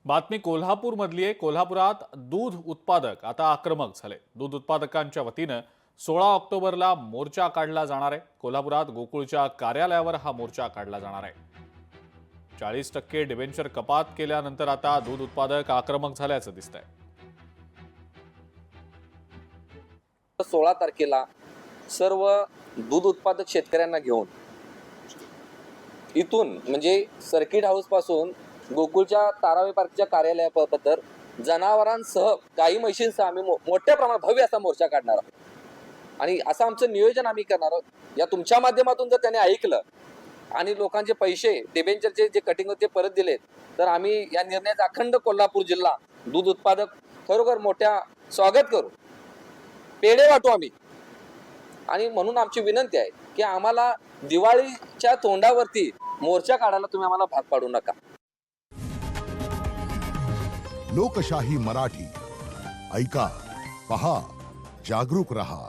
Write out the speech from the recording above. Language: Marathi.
बातमी कोल्हापूर मधली आहे। कोल्हापुरात दूध उत्पादक आता आक्रमक झाले। दूध उत्पादकांच्या वतीनं 16 ऑक्टोबरला मोर्चा काढला जाणार आहे। कोल्हापुरात गोकुळच्या कार्यालयावर हा मोर्चा काढला जाणार आहे। 40% डिबेंचर कपात केल्यानंतर आता दूध उत्पादक आक्रमक झाल्याचं दिसतंय। 16 तारखेला सर्व दूध उत्पादक शेतकऱ्यांना घेऊन इथून म्हणजे सर्किट हाऊस पासून गोकुळच्या तारावी पार्कच्या कार्यालयापर्यंत जनावरांसह काही म्हशींसह आम्ही मोठ्या प्रमाणात भव्य असा मोर्चा काढणार आहोत। आणि असं आमचं नियोजन आम्ही करणार आहोत। या तुमच्या माध्यमातून जर त्याने ऐकलं आणि लोकांचे पैसे डिबेंचरचे जे कटिंग होते ते परत दिलेत तर आम्ही या निर्णयाचा अखंड कोल्हापूर जिल्हा दूध उत्पादक खरोखर मोठ्या स्वागत करू, पेढे वाटू आम्ही। आणि म्हणून आमची विनंती आहे की आम्हाला दिवाळीच्या तोंडावरती मोर्चा काढायला तुम्ही आम्हाला भाग पाडू नका। लोकशाही मराठी ऐका, पहा, जागरूक रहा।